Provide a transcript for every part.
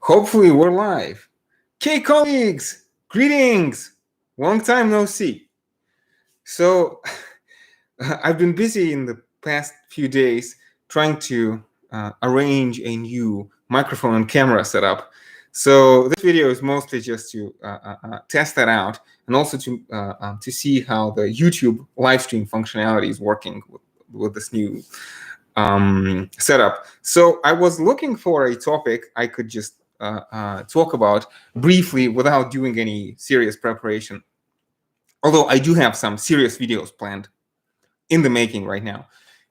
Hopefully we're live. Okay, colleagues, greetings. Long time no see. So I've been busy in the past few days trying to arrange a new microphone and camera setup. So this video is mostly just to test that out and also to see how the YouTube live stream functionality is working with this new setup. So I was looking for a topic I could just talk about briefly without doing any serious preparation. Although I do have some serious videos planned in the making right now.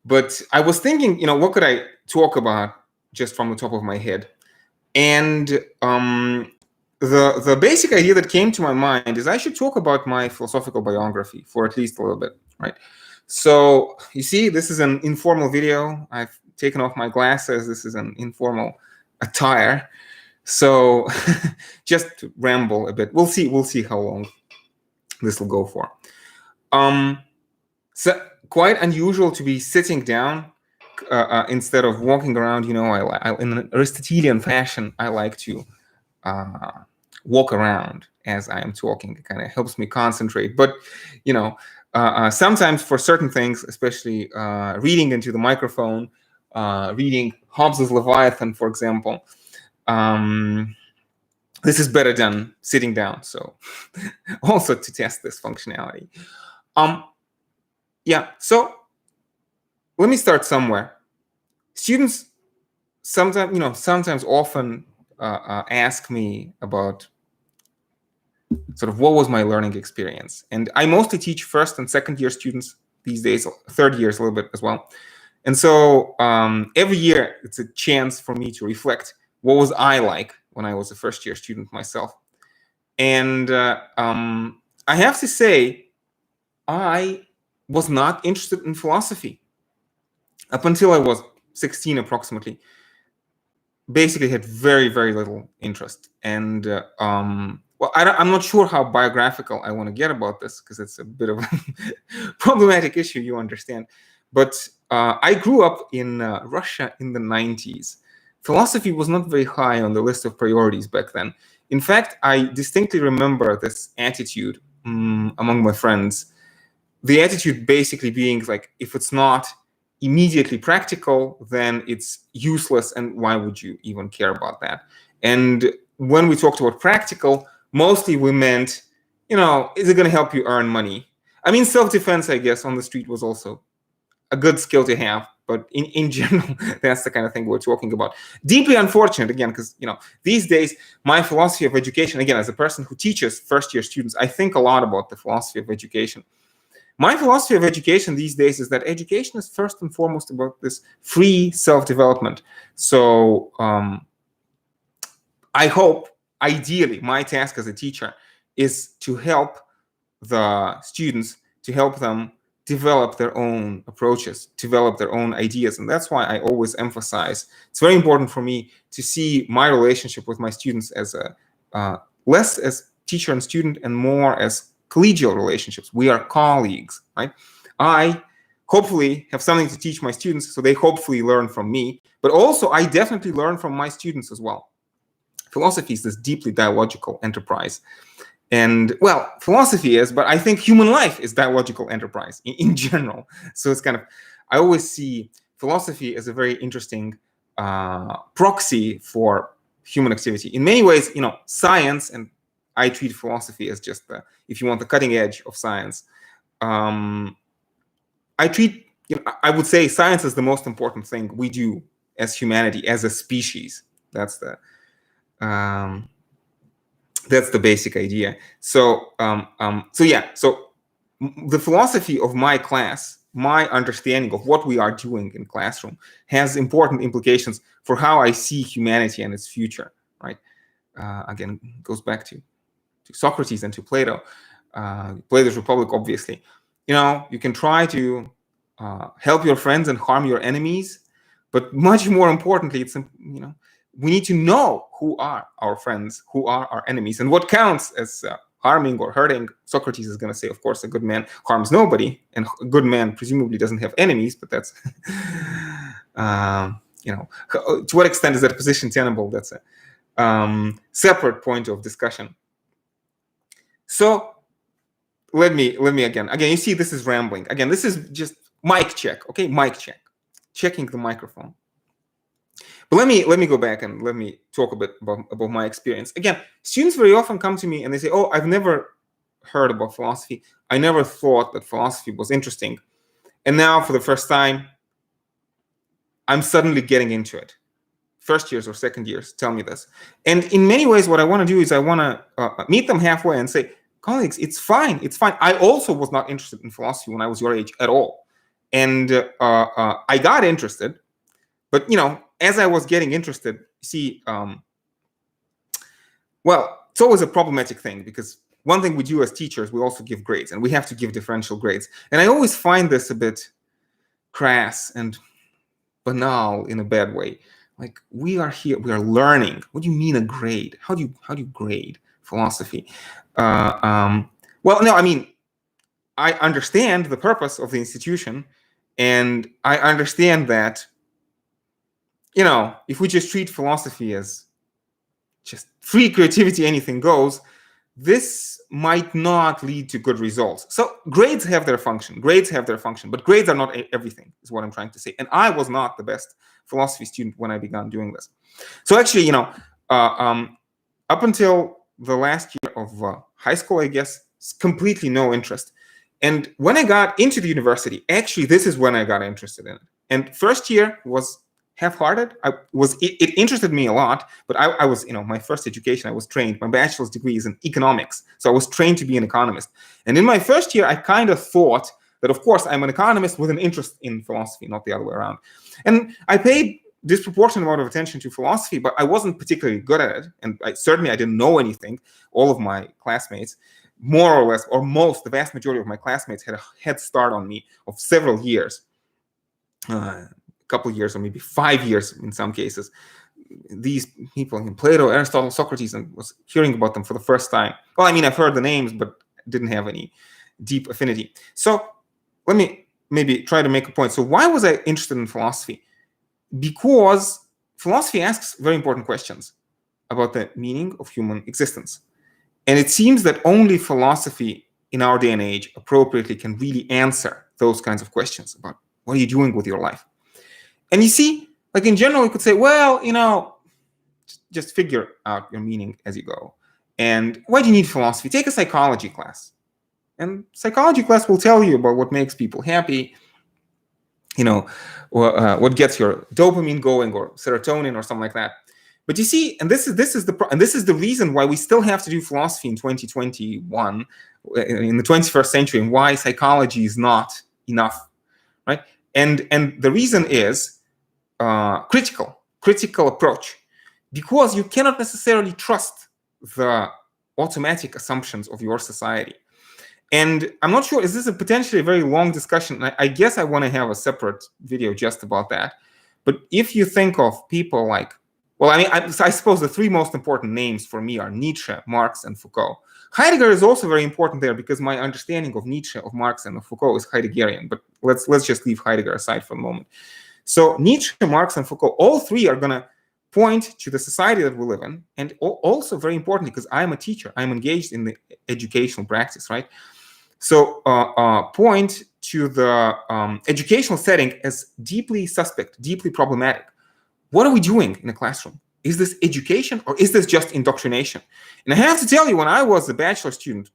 But I was thinking, what could I talk about just from the top of my head? And the basic idea that came to my mind is I should talk about my philosophical biography for at least a little bit, right? So you see, this is an informal video. I've taken off my glasses. This is an informal attire. So just to ramble a bit. We'll see how long this will go for. So quite unusual to be sitting down instead of walking around. In an Aristotelian fashion, I like to walk around as I am talking. It kind of helps me concentrate. But sometimes for certain things, especially reading into the microphone, reading Hobbes's Leviathan, for example, this is better done sitting down. So also to test this functionality. So let me start somewhere. Students sometimes often ask me about sort of what was my learning experience. And I mostly teach first and second year students these days, third years a little bit as well. And so every year it's a chance for me to reflect what was I like when I was a first year student myself. And I have to say, I was not interested in philosophy up until I was 16 approximately. Basically had very, very little interest. And I'm not sure how biographical I want to get about this because it's a bit of a problematic issue, you understand. But I grew up in Russia in the 90s. Philosophy was not very high on the list of priorities back then. In fact, I distinctly remember this attitude among my friends. The attitude basically being like, if it's not immediately practical, then it's useless, and why would you even care about that? And when we talked about practical, mostly we meant, is it going to help you earn money? I mean, self-defense, I guess, on the street was also a good skill to have, but in general, that's the kind of thing we're talking about. Deeply unfortunate, again, because these days, my philosophy of education, again, as a person who teaches first-year students, I think a lot about the philosophy of education. My philosophy of education these days is that education is first and foremost about this free self-development. So I hope, ideally, my task as a teacher is to help the students, to help them develop their own approaches, develop their own ideas. And that's why I always emphasize, it's very important for me to see my relationship with my students as less as teacher and student and more as collegial relationships. We are colleagues, right? I hopefully have something to teach my students, so they hopefully learn from me, but also I definitely learn from my students as well. Philosophy is this deeply dialogical enterprise. And, well, philosophy is, but I think human life is dialogical enterprise in general. So it's kind of, I always see philosophy as a very interesting proxy for human activity. In many ways, science, and I treat philosophy as just the, if you want, the cutting edge of science. I treat, I would say science is the most important thing we do as humanity, as a species. That's the basic idea. So the philosophy of my class, my understanding of what we are doing in classroom, has important implications for how I see humanity and its future. Right? Again, it goes back to Socrates and to Plato. Plato's Republic, obviously. You can try to help your friends and harm your enemies, but much more importantly, it's we need to know who are our friends, who are our enemies, and what counts as harming or hurting. Socrates is going to say, of course, a good man harms nobody, and a good man presumably doesn't have enemies, but that's, to what extent is that position tenable? That's separate point of discussion. So let me again, you see this is rambling. Again, this is just mic check, okay? Mic check, checking the microphone. But let me go back and let me talk a bit about my experience. Again, students very often come to me and they say, oh, I've never heard about philosophy. I never thought that philosophy was interesting. And now for the first time, I'm suddenly getting into it. First years or second years tell me this. And in many ways, what I want to do is I want to meet them halfway and say, colleagues, it's fine. It's fine. I also was not interested in philosophy when I was your age at all. And I got interested. But, as I was getting interested, see, well, it's always a problematic thing because one thing we do as teachers, we also give grades and we have to give differential grades. And I always find this a bit crass and banal in a bad way. Like, we are here, we are learning. What do you mean a grade? How do you grade philosophy? Well, no, I mean, I understand the purpose of the institution, and I understand that, if we just treat philosophy as just free creativity, anything goes, this might not lead to good results. So grades have their function. But grades are not everything, is what I'm trying to say. And I was not the best philosophy student when I began doing this. So actually, up until the last year of high school, I guess, completely no interest. And when I got into the university, actually, this is when I got interested in it. And first year was half-hearted. It interested me a lot, but I was, my first education, I was trained. My bachelor's degree is in economics, so I was trained to be an economist. And in my first year, I kind of thought that, of course, I'm an economist with an interest in philosophy, not the other way around. And I paid disproportionate amount of attention to philosophy, but I wasn't particularly good at it. And I didn't know anything. All of my classmates, more or less, or the vast majority of my classmates had a head start on me of several years. Couple years or maybe 5 years in some cases. These people in Plato, Aristotle, Socrates, and was hearing about them for the first time. Well, I mean, I've heard the names, but didn't have any deep affinity. So let me maybe try to make a point. So why was I interested in philosophy? Because philosophy asks very important questions about the meaning of human existence. And it seems that only philosophy in our day and age appropriately can really answer those kinds of questions about what are you doing with your life. And you see, like in general, you could say, well, just figure out your meaning as you go. And why do you need philosophy? Take a psychology class. And psychology class will tell you about what makes people happy, or what gets your dopamine going, or serotonin, or something like that. But you see, and this is the reason why we still have to do philosophy in 2021, in the 21st century, and why psychology is not enough, right? And the reason is critical approach, because you cannot necessarily trust the automatic assumptions of your society. And I'm not sure, is this a potentially very long discussion? I guess I want to have a separate video just about that. But if you think of people like, well, I mean, I suppose the three most important names for me are Nietzsche, Marx, and Foucault. Heidegger is also very important there because my understanding of Nietzsche, of Marx, and of Foucault is Heideggerian. But let's just leave Heidegger aside for a moment. So Nietzsche, Marx, and Foucault, all three are going to point to the society that we live in. And also very importantly, because I'm a teacher, I'm engaged in the educational practice, right? So point to the educational setting as deeply suspect, deeply problematic. What are we doing in a classroom? Is this education or is this just indoctrination? And I have to tell you, when I was a bachelor student,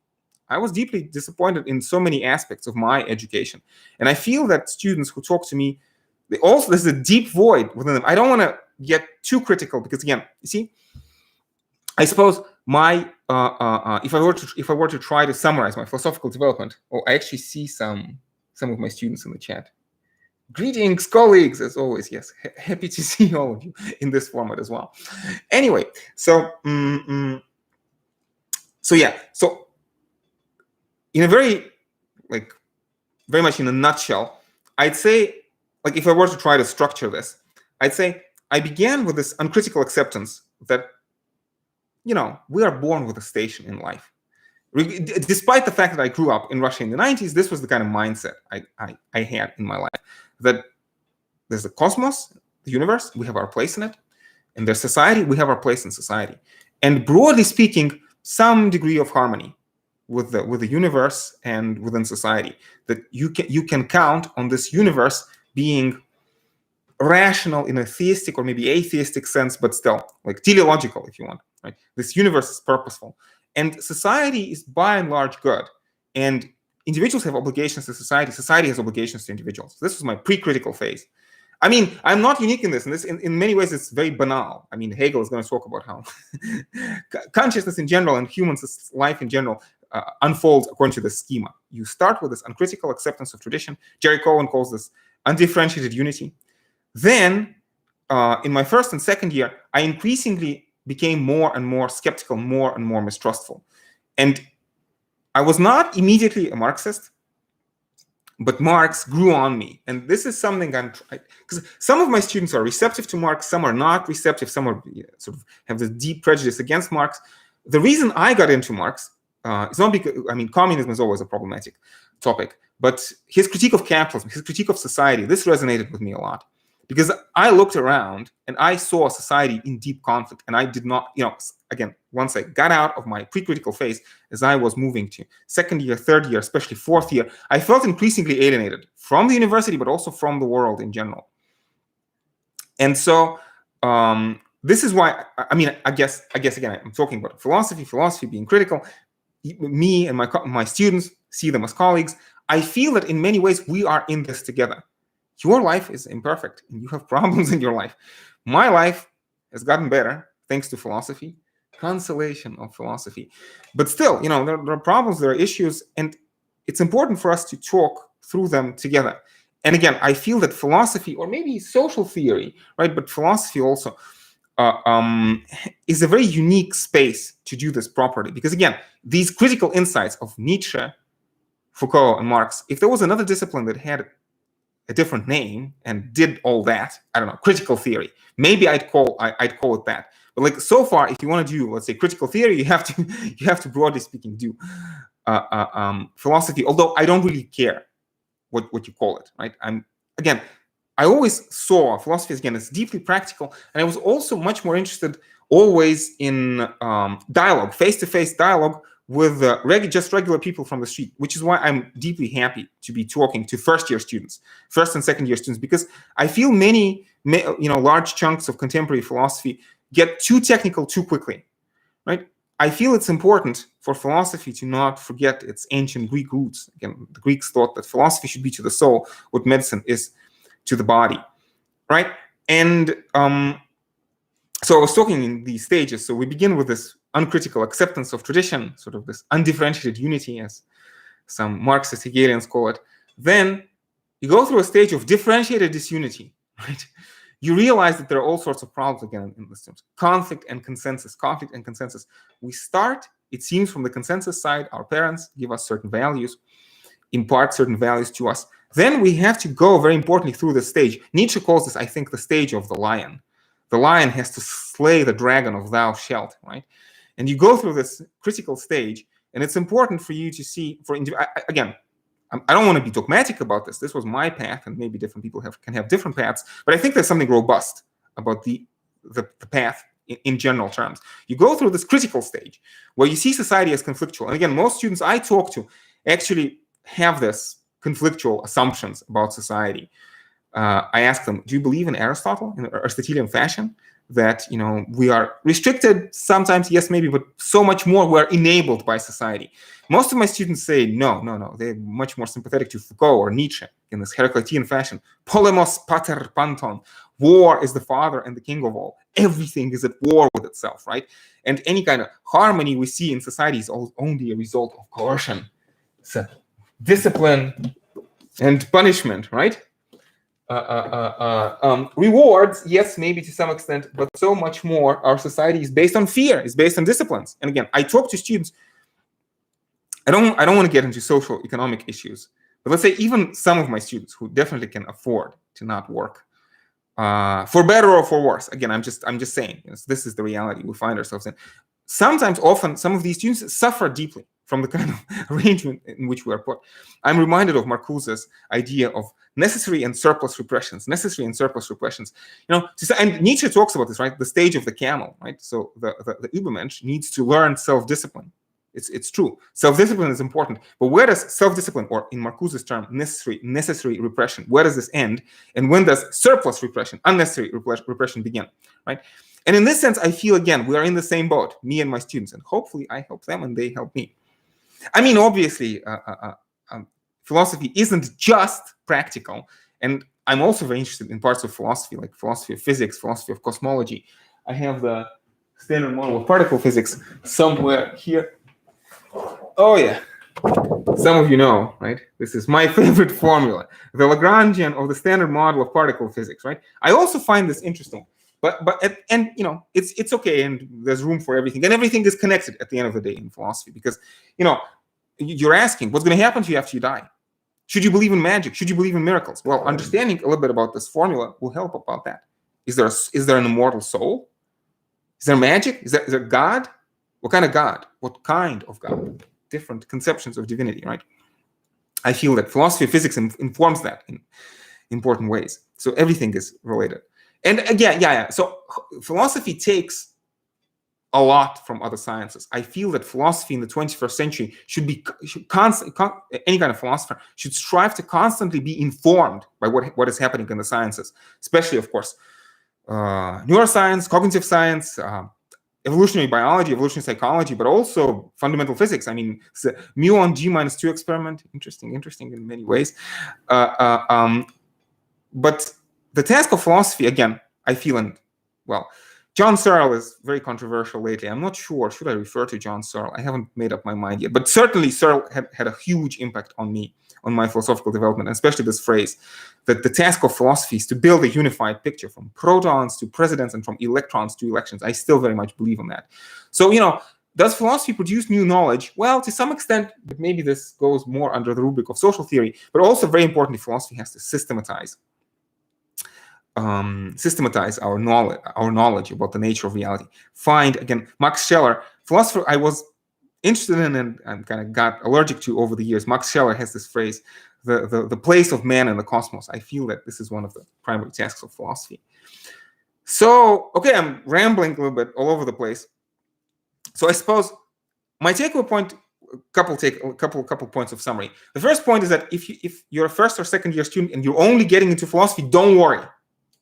I was deeply disappointed in so many aspects of my education. And I feel that students who talk to me, there's a deep void within them. I don't want to get too critical because, again, you see, I suppose my if I were to try to summarize my philosophical development, I actually see some of my students in the chat. Greetings, colleagues, as always. Yes, happy to see all of you in this format as well. Anyway, so so in a very much in a nutshell, I'd say, if I were to try to structure this, I'd say I began with this uncritical acceptance that we are born with a station in life. Despite the fact that I grew up in Russia in the 90s, this was the kind of mindset I had in my life, that there's the cosmos, the universe, we have our place in it, in their society, we have our place in society. And broadly speaking, some degree of harmony with the universe and within society, that you can count on this universe being rational in a theistic or maybe atheistic sense, but still like teleological, if you want, right? This universe is purposeful, and society is by and large good, and individuals have obligations to society. Society has obligations to individuals. This was my pre-critical phase. I mean, I'm not unique in this, and this in many ways it's very banal. I mean, Hegel is going to talk about how consciousness in general and humans' life in general unfolds according to this schema. You start with this uncritical acceptance of tradition. Jerry Cohen calls this undifferentiated unity. Then, in my first and second year, I increasingly became more and more skeptical, more and more mistrustful. And I was not immediately a Marxist, but Marx grew on me. And this is something because some of my students are receptive to Marx, some are not receptive, some are sort of have this deep prejudice against Marx. The reason I got into Marx is not because, I mean, communism is always a problematic topic, but his critique of capitalism, his critique of society, this resonated with me a lot. Because I looked around and I saw a society in deep conflict, and I did not, again, once I got out of my pre-critical phase, as I was moving to second year, third year, especially fourth year, I felt increasingly alienated from the university, but also from the world in general. And so this is why, I mean, I guess again, I'm talking about philosophy being critical. Me and my students see them as colleagues. I feel that in many ways we are in this together. Your life is imperfect and you have problems in your life. My life has gotten better thanks to philosophy, consolation of philosophy. But still, there are problems, there are issues, and it's important for us to talk through them together. And again, I feel that philosophy, or maybe social theory, right, but philosophy also is a very unique space to do this properly. Because again, these critical insights of Nietzsche, Foucault, and Marx, if there was another discipline that had a different name and did all that, I don't know, critical theory, maybe I'd call it that. But like so far, if you want to do, let's say, critical theory, you have to broadly speaking do philosophy. Although I don't really care what you call it, right? I always saw philosophy as deeply practical, and I was also much more interested always in dialogue, face-to-face dialogue with just regular people from the street, which is why I'm deeply happy to be talking to first and second year students, because I feel many large chunks of contemporary philosophy get too technical too quickly, right? I feel it's important for philosophy to not forget its ancient Greek roots. Again, the Greeks thought that philosophy should be to the soul what medicine is to the body, right? And so I was talking in these stages. So we begin with this uncritical acceptance of tradition, sort of this undifferentiated unity, as some Marxist Hegelians call it. Then you go through a stage of differentiated disunity, right? You realize that there are all sorts of problems again in this terms. Conflict and consensus. We start, it seems, from the consensus side. Our parents give us certain values, impart certain values to us. Then we have to go, very importantly, through the stage. Nietzsche calls this, I think, the stage of the lion. The lion has to slay the dragon of thou shalt, right? And you go through this critical stage, and it's important for you to see, again, I don't want to be dogmatic about this. This was my path, and maybe different people can have different paths, but I think there's something robust about the path in general terms. You go through this critical stage where you see society as conflictual. And again, most students I talk to actually have this conflictual assumptions about society. I ask them, do you believe in Aristotle, in Aristotelian fashion, that we are restricted sometimes, yes, maybe, but so much more we're enabled by society? Most of my students say no. They're much more sympathetic to Foucault or Nietzsche in this Heraclitean fashion. Polemos pater panton. War is the father and the king of all. Everything is at war with itself, right? And any kind of harmony we see in society is only a result of coercion. So discipline and punishment, right? Rewards, yes, maybe to some extent, but so much more. Our society is based on fear, is based on disciplines. And again, I talk to students. I don't want to get into social economic issues, but let's say even some of my students who definitely can afford to not work, for better or for worse. Again, I'm just saying, this is the reality we find ourselves in. Often, some of these students suffer deeply from the kind of arrangement in which we are put. I'm reminded of Marcuse's idea of necessary and surplus repressions. Necessary and surplus repressions. And Nietzsche talks about this, right? The stage of the camel, right? So the Übermensch needs to learn self-discipline. It's true. Self-discipline is important. But where does self-discipline, or in Marcuse's term, necessary repression, where does this end? And when does surplus repression, unnecessary repression begin, right? And in this sense, I feel, again, we are in the same boat, me and my students. And hopefully I help them and they help me. I mean, obviously, philosophy isn't just practical. And I'm also very interested in parts of philosophy, like philosophy of physics, philosophy of cosmology. I have the standard model of particle physics somewhere here. Oh, yeah. Some of you know, right? This is my favorite formula, the Lagrangian of the standard model of particle physics, right? I also find this interesting. But it's okay, and there's room for everything, and everything is connected at the end of the day in philosophy, because you're asking what's going to happen to you after you die. Should you believe in magic? Should you believe in miracles? Well, understanding a little bit about this formula will help about that. Is there an immortal soul? Is there magic? Is there God? What kind of God? What kind of God? Different conceptions of divinity, right? I feel that philosophy of physics informs that in important ways. So everything is related. And again, so philosophy takes a lot from other sciences. I feel that philosophy in the 21st century any kind of philosopher should strive to constantly be informed by what is happening in the sciences, especially, of course, neuroscience, cognitive science, evolutionary biology, evolutionary psychology, but also fundamental physics. I mean, it's a mu on G-2 experiment. Interesting in many ways. But the task of philosophy, again, I feel, John Searle is very controversial lately. I'm not sure, should I refer to John Searle? I haven't made up my mind yet. But certainly Searle had a huge impact on me, on my philosophical development, and especially this phrase, that the task of philosophy is to build a unified picture from protons to presidents and from electrons to elections. I still very much believe in that. So, does philosophy produce new knowledge? Well, to some extent, but maybe this goes more under the rubric of social theory, but also very importantly, philosophy has to systematize our knowledge about the nature of reality. Find, again, Max Scheler, philosopher I was interested in and I'm kind of got allergic to over the years. Max Scheler has this phrase, the place of man in the cosmos. I feel that this is one of the primary tasks of philosophy. So, okay, I'm rambling a little bit all over the place. So I suppose my takeaway point, couple points of summary. The first point is that if you're a first or second year student and you're only getting into philosophy, don't worry.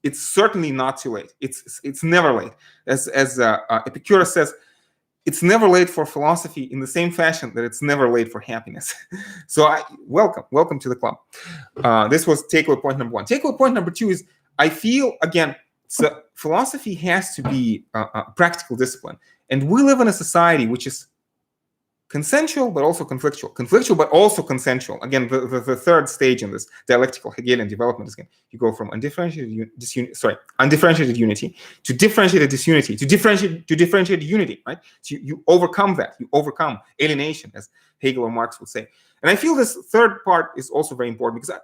It's certainly not too late. It's never late. As Epicurus says, it's never late for philosophy in the same fashion that it's never late for happiness. So welcome to the club. This was takeaway point number one. Takeaway point number two is, I feel, again, so philosophy has to be a practical discipline. And we live in a society which is consensual, but also conflictual. Conflictual, but also consensual. Again, the third stage in this dialectical Hegelian development is, again, you go from undifferentiated unity to differentiated disunity to differentiated unity, right? So you overcome that. You overcome alienation, as Hegel or Marx would say. And I feel this third part is also very important because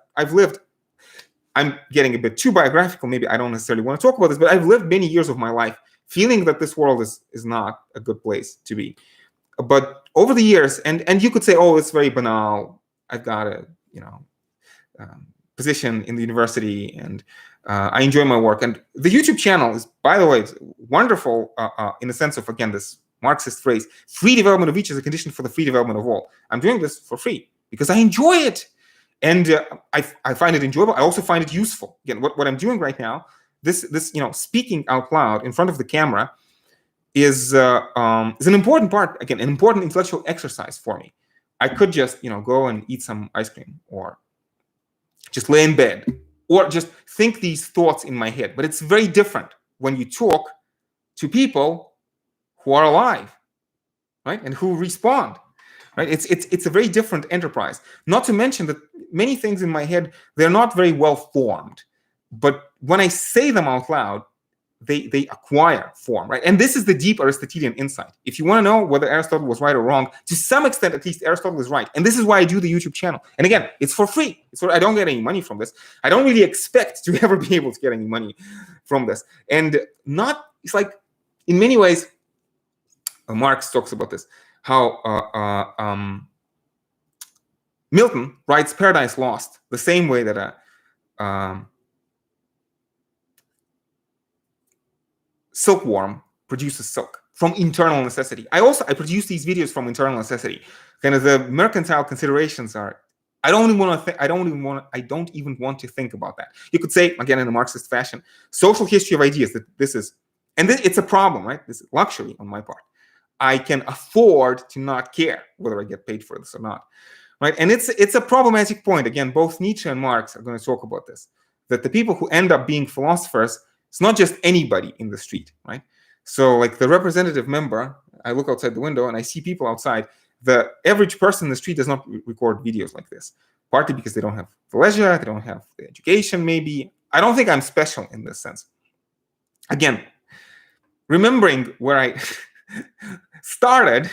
I'm getting a bit too biographical. Maybe I don't necessarily want to talk about this, but I've lived many years of my life feeling that this world is not a good place to be. But over the years, and you could say, oh, it's very banal. I've got a position in the university, and I enjoy my work. And the YouTube channel is, by the way, wonderful in the sense of, again, this Marxist phrase: free development of each is a condition for the free development of all. I'm doing this for free because I enjoy it, and I find it enjoyable. I also find it useful. Again, what I'm doing right now, this speaking out loud in front of the camera, is an important part, again, an important intellectual exercise for me. I could just, go and eat some ice cream, or just lay in bed, or just think these thoughts in my head. But it's very different when you talk to people who are alive, right, and who respond, right? It's a very different enterprise. Not to mention that many things in my head, they're not very well formed, but when I say them out loud, they acquire form, right? And this is the deep Aristotelian insight. If you want to know whether Aristotle was right or wrong, to some extent, at least, Aristotle is right. And this is why I do the YouTube channel. And again, it's for free. I don't get any money from this. I don't really expect to ever be able to get any money from this. And it's like, in many ways, Marx talks about this. Milton writes Paradise Lost the same way that a silkworm produces silk from internal necessity. I produce these videos from internal necessity. Kind of the mercantile considerations are, I don't even want to think about that. You could say, again, in a Marxist fashion, social history of ideas, that this is, and then it's a problem, right? This is luxury on my part. I can afford to not care whether I get paid for this or not, right? And it's a problematic point. Again, both Nietzsche and Marx are going to talk about this, that the people who end up being philosophers, it's not just anybody in the street, right? So like the representative member, I look outside the window and I see people outside. The average person in the street does not record videos like this, partly because they don't have the leisure, they don't have the education, maybe. I don't think I'm special in this sense. Again, remembering where I started,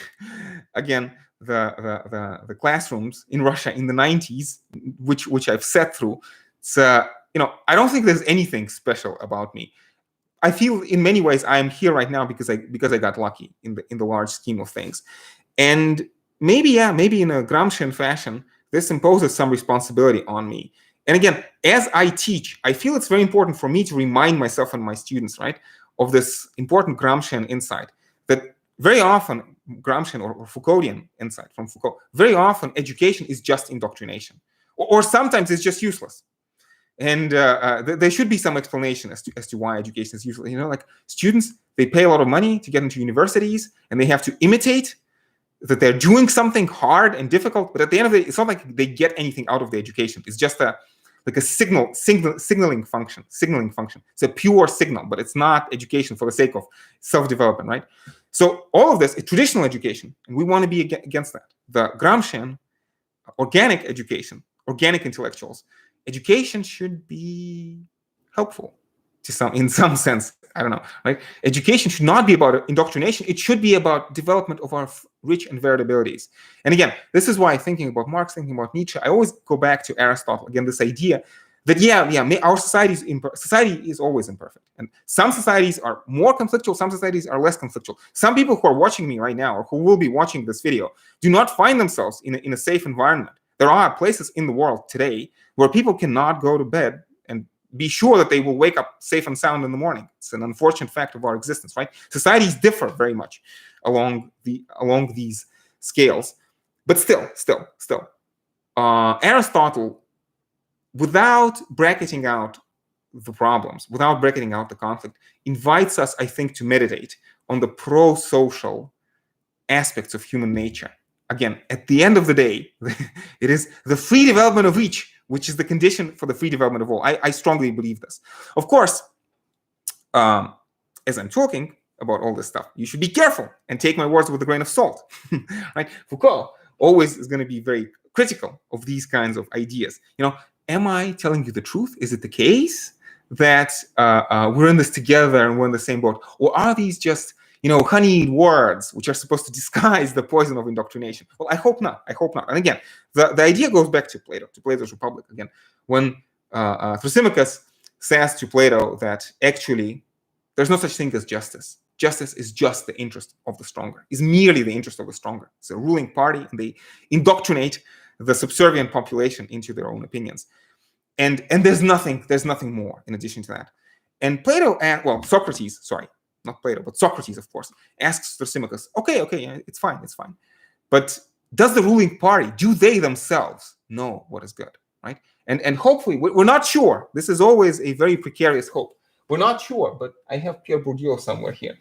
again, the classrooms in Russia in the 90s, which I've sat through. So, I don't think there's anything special about me. I feel in many ways I am here right now because I got lucky in the large scheme of things. And maybe in a Gramscian fashion, this imposes some responsibility on me. And again, as I teach, I feel it's very important for me to remind myself and my students, right, of this important Gramscian insight, that very often, Gramscian or Foucauldian insight from Foucault, very often education is just indoctrination, or sometimes it's just useless. And there should be some explanation as to why education is useless. Like students, they pay a lot of money to get into universities, and they have to imitate that they're doing something hard and difficult. But at the end of the day, it's not like they get anything out of the education. It's just a signaling function. It's a pure signal, but it's not education for the sake of self-development, right? So all of this is traditional education, and we want to be against that. The Gramscian organic education, organic intellectuals, education should be helpful in some sense. I don't know, right? Education should not be about indoctrination. It should be about development of our rich and varied abilities. And again, this is why thinking about Marx, thinking about Nietzsche, I always go back to Aristotle. Again, this idea that our society is always imperfect, and some societies are more conflictual, some societies are less conflictual. Some people who are watching me right now, or who will be watching this video, do not find themselves in a safe environment. There are places in the world today where people cannot go to bed and be sure that they will wake up safe and sound in the morning. It's an unfortunate fact of our existence, right? Societies differ very much along these scales, but still, Aristotle, without bracketing out the problems, without bracketing out the conflict, invites us, I think, to meditate on the pro-social aspects of human nature. Again, at the end of the day, it is the free development of each, which is the condition for the free development of all. I strongly believe this. Of course, as I'm talking about all this stuff, you should be careful and take my words with a grain of salt. Right? Foucault always is going to be very critical of these kinds of ideas. Am I telling you the truth? Is it the case that we're in this together and we're in the same boat? Or are these just honeyed words which are supposed to disguise the poison of indoctrination? Well, I hope not. And again, the idea goes back to Plato, to Plato's Republic. Again, when Thrasymachus says to Plato that actually there's no such thing as justice. Justice is just the interest of the stronger, is merely the interest of the stronger. It's a ruling party, and they indoctrinate the subservient population into their own opinions. And there's nothing more in addition to that. And Socrates, not Plato, but Socrates, of course, asks Thrasymachus, okay, it's fine. But does the ruling party, do they themselves know what is good, right? And hopefully, we're not sure. This is always a very precarious hope. We're not sure, but I have Pierre Bourdieu somewhere here.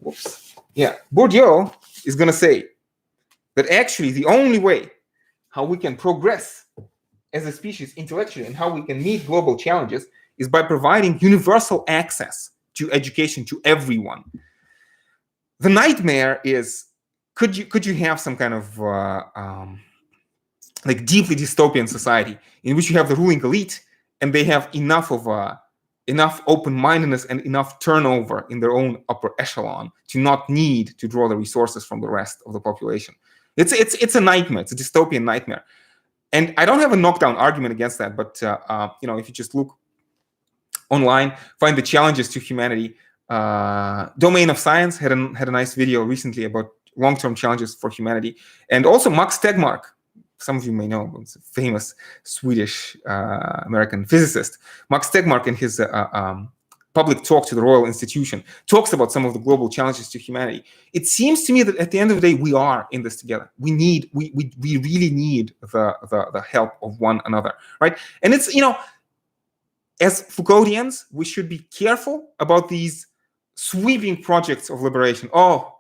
Whoops. Yeah, Bourdieu is going to say that actually the only way how we can progress as a species intellectually and how we can meet global challenges is by providing universal access to education to everyone. The nightmare is, could you have some kind of deeply dystopian society in which you have the ruling elite and they have enough open-mindedness and enough turnover in their own upper echelon to not need to draw the resources from the rest of the population. It's a nightmare. It's a dystopian nightmare. And I don't have a knockdown argument against that, but if you just look online, find the challenges to humanity. Domain of Science had a nice video recently about long-term challenges for humanity. And also Max Tegmark, some of you may know, it's a famous Swedish American physicist. Max Tegmark, in his public talk to the Royal Institution, talks about some of the global challenges to humanity. It seems to me that at the end of the day, we are in this together. We really need the help of one another, right? And it's, as Foucauldians, we should be careful about these sweeping projects of liberation. Oh,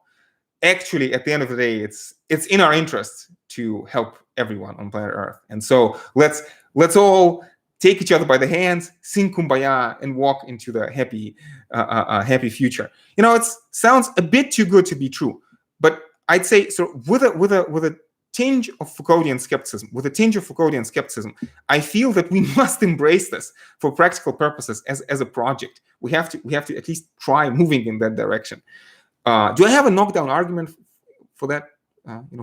actually, at the end of the day, it's in our interest to help everyone on planet Earth. And so let's all take each other by the hands, sing Kumbaya, and walk into the happy future. It sounds a bit too good to be true, but I'd say so with a tinge of Foucauldian skepticism, I feel that we must embrace this for practical purposes as a project. We have to at least try moving in that direction. Do I have a knockdown argument for that?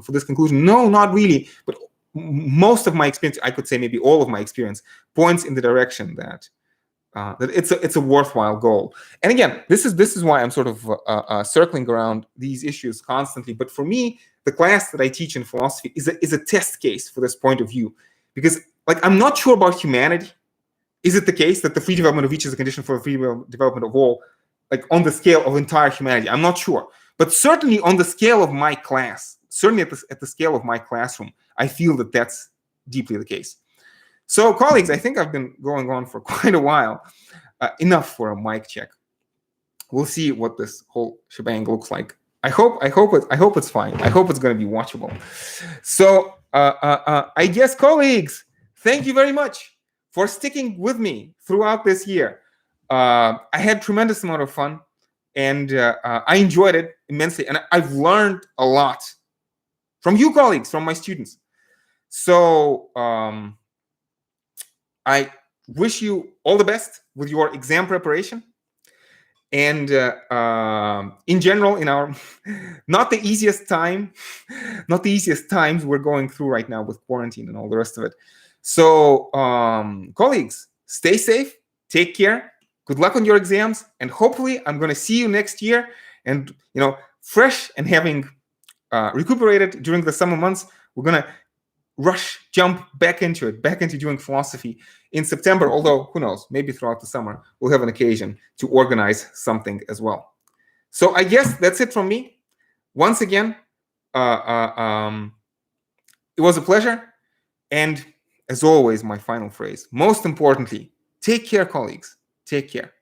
For this conclusion? No, not really. But most of my experience, I could say maybe all of my experience, points in the direction that it's a worthwhile goal. And again, this is why I'm sort of circling around these issues constantly. But for me, the class that I teach in philosophy is a test case for this point of view, because I'm not sure about humanity. Is it the case that the free development of each is a condition for the free development of all, on the scale of entire humanity? I'm not sure, but certainly on the scale of my class, certainly at the scale of my classroom, I feel that that's deeply the case. So, colleagues, I think I've been going on for quite a while. Enough for a mic check. We'll see what this whole shebang looks like. I hope it's fine. I hope it's going to be watchable. So, I guess, colleagues, thank you very much for sticking with me throughout this year. I had tremendous amount of fun, and I enjoyed it immensely, and I've learned a lot from you, colleagues, from my students. So I wish you all the best with your exam preparation, and in general, in our not the easiest times we're going through right now with quarantine and all the rest of it. So colleagues, stay safe, take care. Good luck on your exams, and hopefully I'm going to see you next year. And fresh and having recuperated during the summer months, we're going to jump back into doing philosophy in September. Although who knows, maybe throughout the summer we'll have an occasion to organize something as well. So I guess that's it from me. Once again, it was a pleasure, and as always, my final phrase: most importantly, take care, colleagues. Take care.